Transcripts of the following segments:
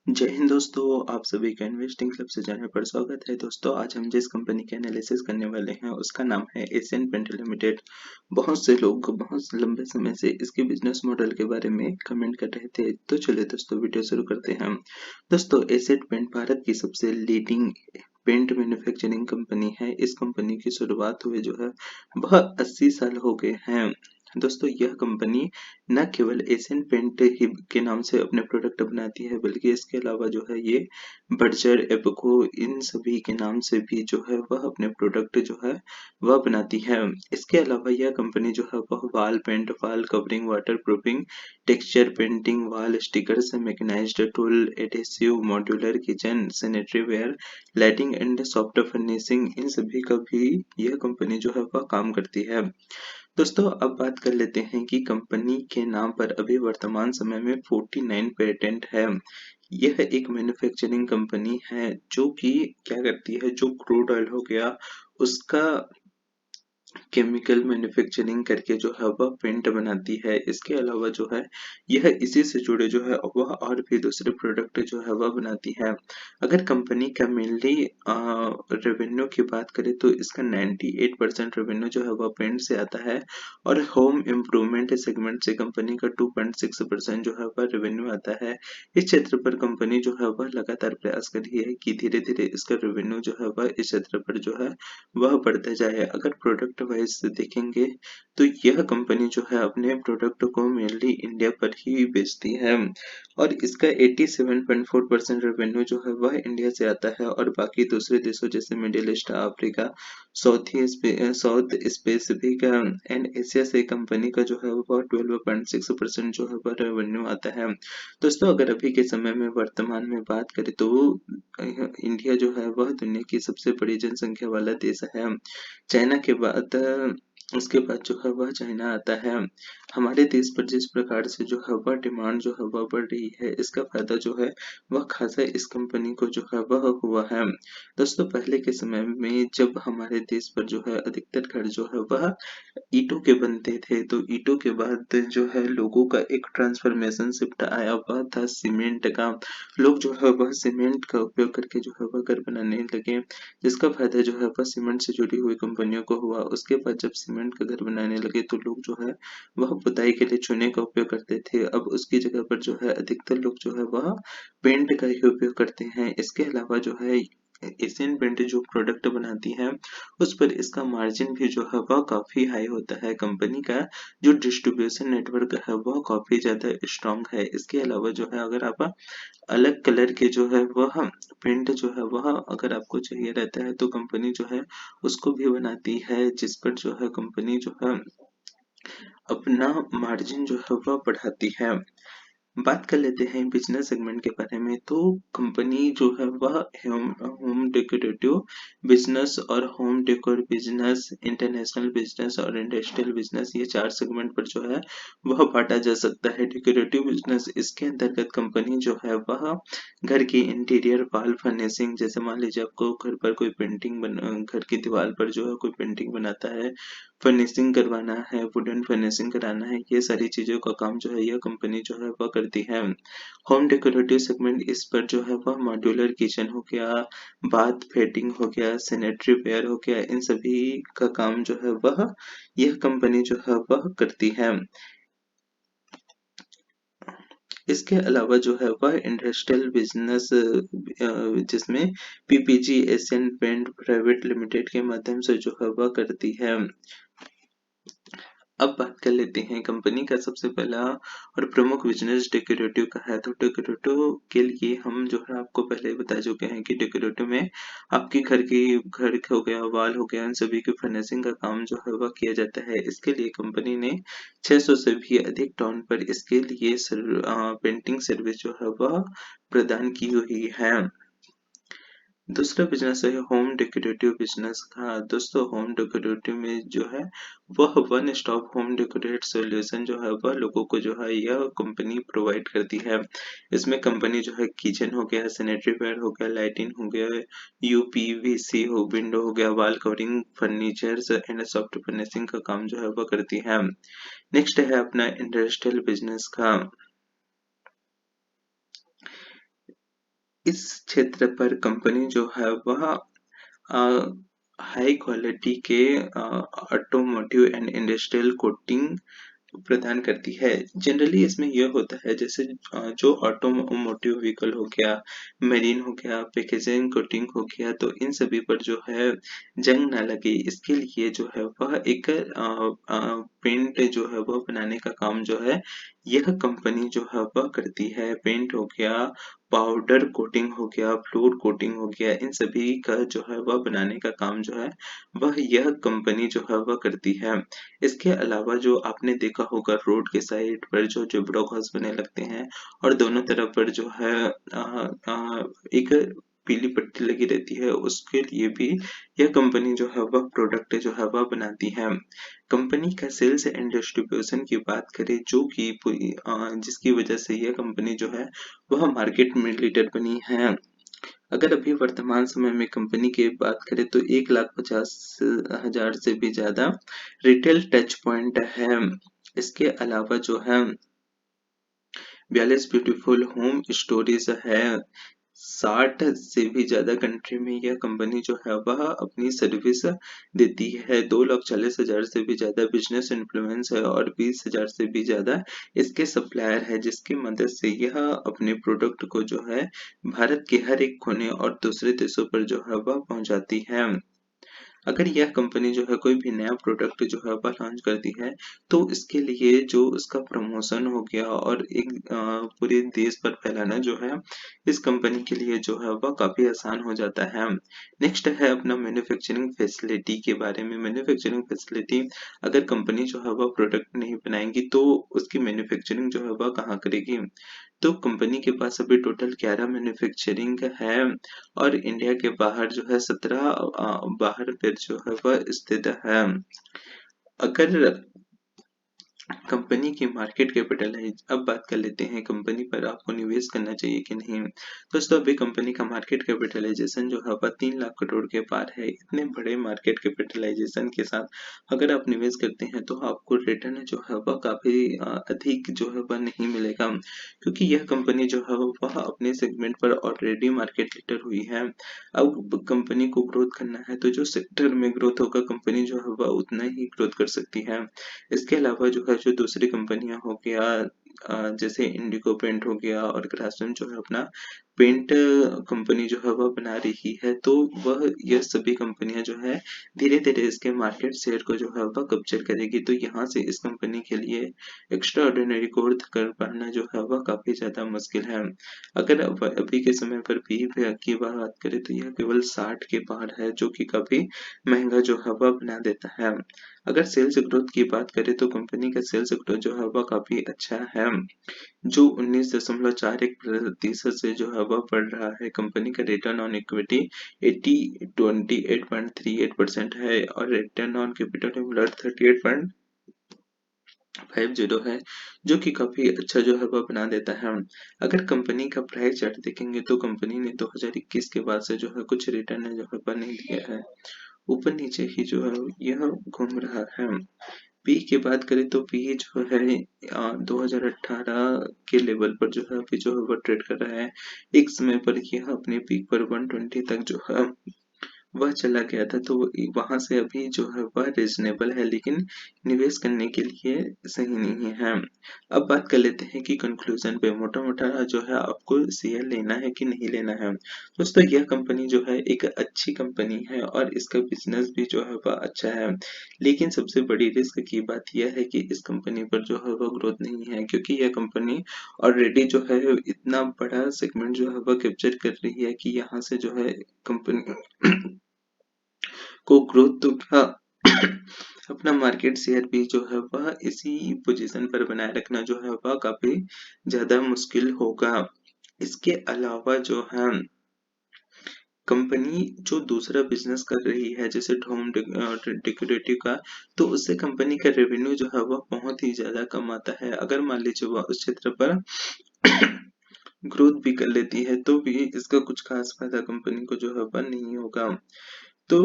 जय हिंद दोस्तों, आप सभी का इन्वेस्टिंग क्लब से चैनल पर स्वागत है। दोस्तों, आज हम जिस कंपनी के एनालिसिस करने वाले हैं उसका नाम है एशियन पेंट लिमिटेड। बहुत से लोग बहुत लंबे समय से इसके बिजनेस मॉडल के बारे में कमेंट कर रहे थे, तो चलिए दोस्तों वीडियो शुरू करते हैं। दोस्तों, एशियन पेंट भारत की सबसे लीडिंग पेंट मैन्युफैक्चरिंग कंपनी है। इस कंपनी की शुरुआत हुए जो है वह 80 साल हो गए हैं। दोस्तों, यह कंपनी न केवल एशियन पेंट ही के नाम से अपने प्रोडक्ट बनाती है, बल्कि इसके अलावा जो है ये बर्जर, एप्को इन सभी के नाम से भी जो है वह अपने प्रोडक्ट जो है वह बनाती है। इसके अलावा यह कंपनी जो है वह wall paint, wall covering, waterproofing, texture painting, wall stickers, mechanised tool, adhesive, modular kitchen, sanitary ware, lighting and soft furnishing इन सभी का भी यह कंपनी जो है वह काम करती है। दोस्तों, अब बात कर लेते हैं कि कंपनी के नाम पर अभी वर्तमान समय में 49 पेटेंट है। यह एक मैन्युफैक्चरिंग कंपनी है जो कि क्या करती है, जो क्रूड ऑयल हो गया उसका केमिकल मैन्युफैक्चरिंग करके जो है वह पेंट बनाती है। इसके अलावा जो है यह इसी से जुड़े जो है वह और भी दूसरे प्रोडक्ट जो है वह बनाती है। अगर कंपनी का मेनली रेवेन्यू की बात करें तो इसका 98% रेवेन्यू जो है वह पेंट से आता है और होम इम्प्रूवमेंट सेगमेंट से कंपनी का 2.6% जो है वह रेवेन्यू आता है। इस क्षेत्र पर कंपनी जो है वह लगातार प्रयास कर रही है कि धीरे धीरे इसका रेवेन्यू जो है वह इस क्षेत्र पर जो है वह बढ़ता जाए। अगर प्रोडक्ट वाइज देखेंगे तो यह कंपनी जो है अपने प्रोडक्ट को मेनली इंडिया पर ही बेचती है और इसका 87.4% रेवेन्यू जो है वह इंडिया से आता है और बाकी दूसरे देशों जैसे middle east, Africa, south specific and Asia से कंपनी का जो है वह 12.6% जो है वह रेवेन्यू आता है। दोस्तों, अगर अभी के समय में वर्तमान में बात करें तो इंडिया जो है वह दुनिया की सबसे बड़ी जनसंख्या वाला देश है। चाइना के बाद उसके बाद जो है वह चाइना आता है। हमारे देश पर जिस प्रकार से जो है वह डिमांड जो है वह बढ़ रही है, इसका फायदा जो है वह खासा इस कंपनी को जो है वह हुआ है। दोस्तों, पहले के समय में जब हमारे देश पर जो है अधिकतर घर जो है वह ईंटों के बनते थे, तो ईंटों के बाद जो है लोगों का एक ट्रांसफॉर्मेशन शिफ्ट आया हुआ था सीमेंट का। लोग जो है वह सीमेंट का उपयोग करके जो है वह घर बनाने लगे, जिसका फायदा जो है वह सीमेंट से जुड़ी हुई कंपनियों को हुआ। उसके बाद जब सीमेंट का घर बनाने लगे तो लोग जो है वह पुताई के लिए चूने का उपयोग करते थे। अब उसकी जगह पर जो है अधिकतर लोग जो है वह पेंट का ही उपयोग करते हैं। इसके अलावा जो है एशियन पेंट जो प्रोडक्ट बनाती है उस पर इसका मार्जिन भी जो है वह काफी हाई होता है। कंपनी का जो डिस्ट्रीब्यूशन नेटवर्क है वह काफी ज्यादा स्ट्रांग है। इसके अलावा जो है अगर आप अलग कलर के जो है वह पेंट जो है वह अगर आपको चाहिए रहता है तो कंपनी जो है उसको भी बनाती है, जिस पर जो है कंपनी जो है अपना मार्जिन जो है वह बढ़ाती है। बात कर लेते हैं बिजनेस सेगमेंट के बारे में, तो कंपनी जो है वह होम होम डेकोरेटिव बिजनेस और home decor business, international business और इंडस्ट्रियल बिजनेस, ये 4 सेगमेंट पर जो है वह बांटा जा सकता है। डेकोरेटिव बिजनेस इसके अंतर्गत कंपनी जो है वह घर की इंटीरियर वॉल फर्निशिंग, जैसे मान लीजिए आपको घर पर कोई पेंटिंग घर की दीवार पर जो है कोई पेंटिंग बनाता है, फर्निशिंग करवाना है, वुडन फर्निशिंग कराना है, ये सारी चीज़ों का काम जो है यह कंपनी जो है वह करती है। होम डेकोरेटिव सेगमेंट इस पर जो है वह मॉड्यूलर किचन हो गया, बाथ फिटिंग हो गया, सैनिटरी वेयर हो गया, इन सभी का काम जो है वह यह कंपनी जो है वह करती है। इसके अलावा जो है वह इंडस्ट्रियल बिजनेस जिसमें PPG Asian Paint private limited के माध्यम से जो है वह करती है। अब बात कर लेते हैं कंपनी का सबसे पहला और प्रमुख बिजनेस डेकोरेटिव का है। तो डेकोरेटिव के लिए हम जो है आपको पहले ही बता चुके हैं कि डेकोरेटिव में आपकी घर हो गया, वॉल हो गया, इन सभी की फर्निशिंग का काम जो है वह किया जाता है। इसके लिए कंपनी ने 600 से भी अधिक टाउन पर इसके लिए पेंटिंग सर्विस जो है वह प्रदान की हुई है। दूसरा बिजनेस है होम डेकोरेटिव बिजनेस का। दोस्तों, होम डेकोरेटिव में जो है वह one stop home decorate solution जो है वह लोगों को जो है यह कंपनी प्रोवाइड करती है। इसमें कंपनी जो है किचन हो गया, सैनिटरी वेयर हो गया, लाइटिंग हो गया, यूपीवीसी हो, विंडो हो गया, wall covering, furniture and soft furnishing का काम जो है वह करती है। नेक्स्ट है अपना इंडस्ट्रियल बिजनेस का। इस क्षेत्र पर कंपनी जो है वह हाई क्वालिटी के ऑटोमोटिव एंड इंडस्ट्रियल कोटिंग प्रदान करती है। जनरली इसमें यह होता है जैसे जो ऑटोमोटिव व्हीकल हो गया, मरीन हो गया, पैकेजिंग कोटिंग हो गया, तो इन सभी पर जो है जंग ना लगे इसके लिए जो है वह एक पेंट जो है वह बनाने का काम जो है यह कंपनी जो है वह करती है। पेंट हो गया, पाउडर कोटिंग हो गया, फ्लोर कोटिंग हो गया, इन सभी का जो है वह बनाने का काम जो है वह यह कंपनी जो है वह करती है। इसके अलावा जो आपने देखा होगा रोड के साइड पर जो ज़ेब्रा क्रॉस बने लगते हैं और दोनों तरफ पर जो है एक पीली पट्टी लगी रहती है, उसके लिए भी यह कंपनी जो है वह प्रोडक्ट जो है वह बनाती है। कंपनी का सेल्स एंड डिस्ट्रीब्यूशन की बात करें जो कि जिसकी वजह से यह कंपनी जो है वह मार्केट में लीडर बनी है। अगर अभी वर्तमान समय में कंपनी की बात करें तो 1,50,000 से भी ज़्यादा रिटेल टच पॉइंट है। इसके अलावा जो है 42 ब्यूटीफुल होम स्टोरेज है। 60 से भी ज़्यादा कंट्री में यह कंपनी जो है वह अपनी सर्विस देती है। 2,40,000 से भी ज़्यादा बिजनेस इन्फ्लुएंस है और 20,000 से भी ज़्यादा इसके सप्लायर है जिसकी मदद से यह अपने प्रोडक्ट को जो है भारत के हर एक कोने और दूसरे देशों पर जो है वह पहुंचाती है। अगर यह कंपनी जो है कोई भी नया प्रोडक्ट जो है वह लॉन्च करती है तो इसके लिए जो उसका प्रमोशन हो गया और एक पूरे देश पर फैलाना जो है इस कंपनी के लिए जो है वह काफ़ी आसान हो जाता है। नेक्स्ट है अपना मैन्युफैक्चरिंग फैसिलिटी के बारे में। मैन्युफैक्चरिंग फैसिलिटी अगर कंपनी जो है वह प्रोडक्ट नहीं बनाएगी तो उसकी मैन्युफैक्चरिंग जो है वह कहाँ करेगी? तो कंपनी के पास अभी टोटल 11 मैन्युफैक्चरिंग है और इंडिया के बाहर जो है 17 बाहर फिर जो है वह स्थित है। अगर कंपनी की मार्केट कैपिटलाइज अब बात कर लेते हैं कंपनी पर आपको निवेश करना चाहिए कि नहीं। दोस्तों अभी कंपनी का मार्केट कैपिटलाइजेशन जो है वह 3 लाख करोड़ के पार है। इतने बड़े मार्केट कैपिटलाइजेशन के साथ अगर आप निवेश करते हैं तो आपको रिटर्न जो है वह काफी अधिक जो है वह नहीं मिलेगा क्योंकि यह कंपनी जो है वह अपने सेगमेंट पर ऑलरेडी मार्केट लीडर हुई है। अब कंपनी को ग्रोथ करना है तो जो सेक्टर में ग्रोथ होगा कंपनी जो है वह उतना ही ग्रोथ कर सकती है। इसके अलावा जो है जो दूसरी कंपनियां हो गया जैसे इंडिगो पेंट हो गया और ग्रासिम जो है अपना पेंट कंपनी जो है वह बना रही है तो वह यह सभी कंपनियां जो है धीरे धीरे इसके मार्केट शेयर को जो है वह कैप्चर करेगी तो यहाँ से इस कंपनी के लिए एक्स्ट्रा ऑर्डिनरी ग्रोथ कर पाना जो है वह काफी ज्यादा मुश्किल है। अगर अभी के समय पर पी की बात करें तो यह केवल 60 के पार है जो कि काफी महंगा जो है वह बना देता है। अगर सेल्स ग्रोथ की बात करें तो कंपनी का सेल्स ग्रोथ जो है वह काफी अच्छा है जो 19.41% से जो है वह बढ़ रहा है। कंपनी का रिटर्न ऑन इक्विटी 28% है और रिटर्न ऑन कैपिटल एम्प्लॉयड 38.50 है जो कि काफी अच्छा जो है वह बना देता है। अगर कंपनी का प्राइस चार्ट देखेंगे तो कंपनी ने 2021 के बाद से जो है कुछ रिटर्न जो है वह नहीं दिया है। ऊपर नीचे ही जो है यह घूम रहा है। पी की बात करें तो पी जो है 2018 के लेवल पर जो है अभी जो है वो ट्रेड कर रहा है। एक समय पर यह अपने पीक पर 120 तक जो है वह चला गया था तो वहां से अभी जो है वह रीजनेबल है लेकिन निवेश करने के लिए सही नहीं है। अब बात कर लेते हैं कि कंक्लूजन पे मोटा मोटा जो है आपको शेयर लेना है कि नहीं लेना है। दोस्तों यह कंपनी जो है एक अच्छी कंपनी है और इसका बिजनेस भी जो है वह अच्छा है लेकिन सबसे बड़ी रिस्क की बात यह है कि इस कंपनी पर जो है वह ग्रोथ नहीं है क्योंकि यह कंपनी ऑलरेडी जो है इतना बड़ा सेगमेंट जो है वह कैप्चर कर रही है कि यहाँ से जो है कंपनी को ग्रोथ तो क्या अपना मार्केट शेयर भी जो है वह इसी पोजीशन पर बनाए रखना जो है वह काफी ज्यादा मुश्किल होगा। इसके अलावा जो है कंपनी जो दूसरा बिजनेस कर रही है जैसे होम डेकोरेटिव का तो उससे कंपनी का रेवेन्यू जो है वह बहुत ही ज्यादा कम आता है। अगर मान लीजिए वह उस क्षेत्र पर ग्रोथ भी कर लेती है तो भी इसका कुछ खास फायदा कंपनी को जो है वह नहीं होगा। तो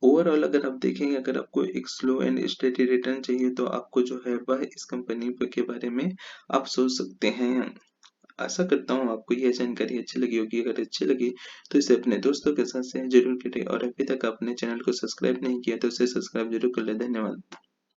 ओवरऑल अगर आप देखेंगे अगर आपको एक स्लो एंड स्टेडी रिटर्न चाहिए तो आपको जो है वह इस कंपनी के बारे में आप सोच सकते हैं। आशा करता हूँ आपको यह जानकारी अच्छी लगी होगी। अगर अच्छी लगी तो इसे अपने दोस्तों के साथ शेयर ज़रूर करें और अभी तक आपने चैनल को सब्सक्राइब नहीं किया तो उसे सब्सक्राइब ज़रूर कर लें। धन्यवाद।